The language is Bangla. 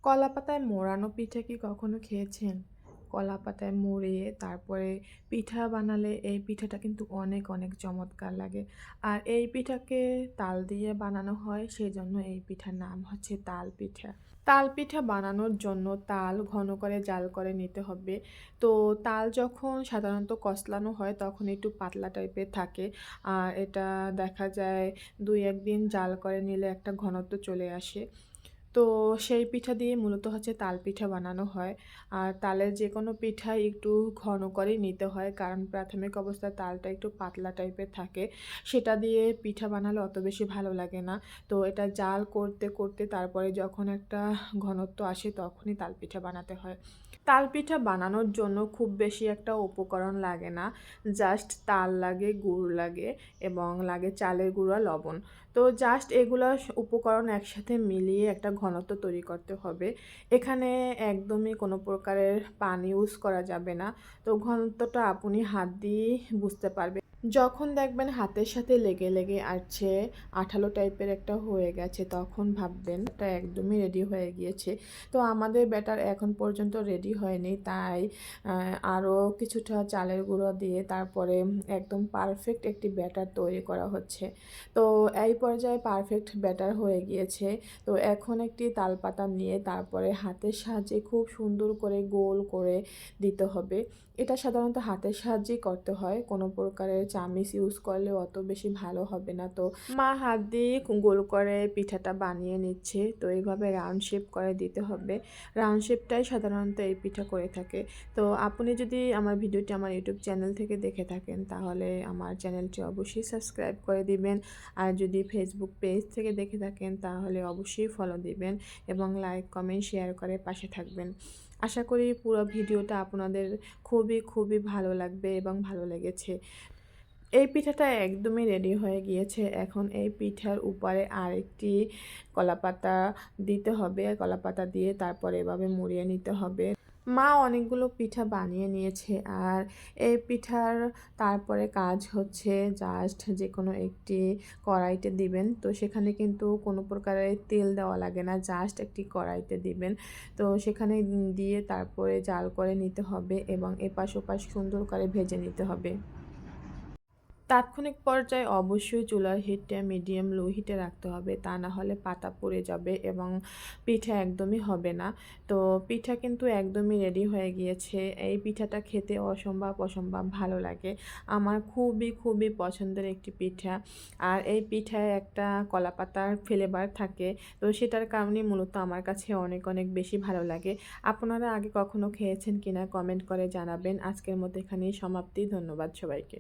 কলাপাতায় মোড়ানো পিঠা কি কখনো খেয়েছেন? কলাপাতায় মুড়িয়ে তারপরে পিঠা বানালে এই পিঠাটা কিন্তু অনেক অনেক চমৎকার লাগে। আর এই পিঠাকে তাল দিয়ে বানানো হয়, সেজন্য এই পিঠার নাম হচ্ছে তাল পিঠা। তাল পিঠা বানানোর জন্য তাল ঘন করে জাল করে নিতে হবে। তো তাল যখন সাধারণত কচলানো হয় তখন একটু পাতলা টাইপের থাকে। আর এটা দেখা যায় ২-১ দিন জাল করে নিলে একটা ঘনত্ব চলে আসে। তো সেই পিঠা দিয়ে মূলত হচ্ছে তাল পিঠা বানানো হয়। আর তালের যেকোনো পিঠাই একটু ঘন করেই নিতে হয়। কারণ প্রাথমিক অবস্থায় তালটা একটু পাতলা টাইপের থাকে। সেটা দিয়ে পিঠা বানালে অত বেশি ভালো লাগে না। তো এটা জাল করতে, করতে তারপরে যখন একটা ঘনত্ব আসে তখনই তাল পিঠা বানাতে হয়। তাল পিঠা বানানোর জন্য খুব বেশি একটা উপকরণ লাগে না। জাস্ট তাল লাগে, গুড় লাগে এবং লাগে চালের গুঁড়ো আর লবণ। তো জাস্ট এগুলা উপকরণ একসাথে মিলিয়ে একটা ঘনত্ব তৈরি করতে হবে। এখানে একদমই কোনো প্রকারের পানি ইউজ করা যাবে না। তো ঘনত্বটা আপনি হাত দিয়েই বুঝতে পারবেন। যখন দেখবেন হাতের সাথে লেগে, লেগে আসছে, আঠালো টাইপের একটা হয়ে গেছে, তখন ভাববেন এটা একদমই রেডি হয়ে গিয়েছে। তো আমাদের ব্যাটার এখন পর্যন্ত রেডি হয়নি, তাই আরও কিছুটা চালের গুঁড়ো দিয়ে তারপরে একদম পারফেক্ট একটি ব্যাটার তৈরি করা হচ্ছে। তো এই পর্যায়ে পারফেক্ট ব্যাটার হয়ে গিয়েছে। তো এখন একটি তালপাতা নিয়ে তারপরে হাতের সাহায্যে খুব সুন্দর করে গোল করে দিতে হবে। এটা সাধারণত হাতের সাহায্যেই করতে হয়, কোনো প্রকারের চামিচ ইউজ করলে অত বেশি ভালো হবে না। তো মা হাত দিয়ে গোল করে পিঠাটা বানিয়ে নিচ্ছে। তো এইভাবে রাউন্ড শেপ করে দিতে হবে। রাউন্ড শেপটাই সাধারণত এই পিঠা করে থাকে। তো আপনি যদি আমার ভিডিওটি আমার ইউটিউব চ্যানেল থেকে দেখে থাকেন তাহলে আমার চ্যানেলটি অবশ্যই সাবস্ক্রাইব করে দিবেন। আর যদি ফেসবুক পেজ থেকে দেখে থাকেন তাহলে অবশ্যই ফলো দিবেন এবং লাইক, কমেন্ট, শেয়ার করে পাশে থাকবেন। আশা করি পুরো ভিডিওটা আপনাদের খুবই, খুবই ভালো লাগবে এবং ভালো লেগেছে। এই পিঠাটা একদমই রেডি হয়ে গিয়েছে। এখন এই পিঠার উপরে আরেকটি কলাপাতা দিতে হবে। কলাপাতা দিয়ে তারপরে এভাবে মুড়িয়ে নিতে হবে। মা অনেকগুলো পিঠা বানিয়ে নিয়েছে। আর এই পিঠার তারপরে কাজ হচ্ছে জাস্ট যেকোনো একটি কড়াইতে দিবেন। তো সেখানে কিন্তু কোনো প্রকারের তেল দেওয়া লাগে না, জাস্ট একটি কড়াইতে দিবেন। তো সেখানে দিয়ে তারপরে জাল করে নিতে হবে এবং এপাশ ওপাশ সুন্দর করে ভেজে নিতে হবে। তাৎক্ষণিক পর্যায়ে অবশ্যই চুলার হিটটা মিডিয়াম লো হিটে রাখতে হবে, তা না হলে পাতা পুড়ে যাবে এবং পিঠা একদমই হবে না। তো পিঠা কিন্তু একদমই রেডি হয়ে গিয়েছে। এই পিঠাটা খেতে অসম্ভব অসম্ভব ভালো লাগে। আমার খুবই খুবই পছন্দের একটি পিঠা। আর এই পিঠায় একটা কলাপাতার ফ্লেভার থাকে। তো সেটার কারণেই মূলত আমার কাছে অনেক অনেক বেশি ভালো লাগে। আপনারা আগে কখনো খেয়েছেন কিনা কমেন্ট করে জানাবেন। আজকের মতো এখানেই সমাপ্তি। ধন্যবাদ সবাইকে।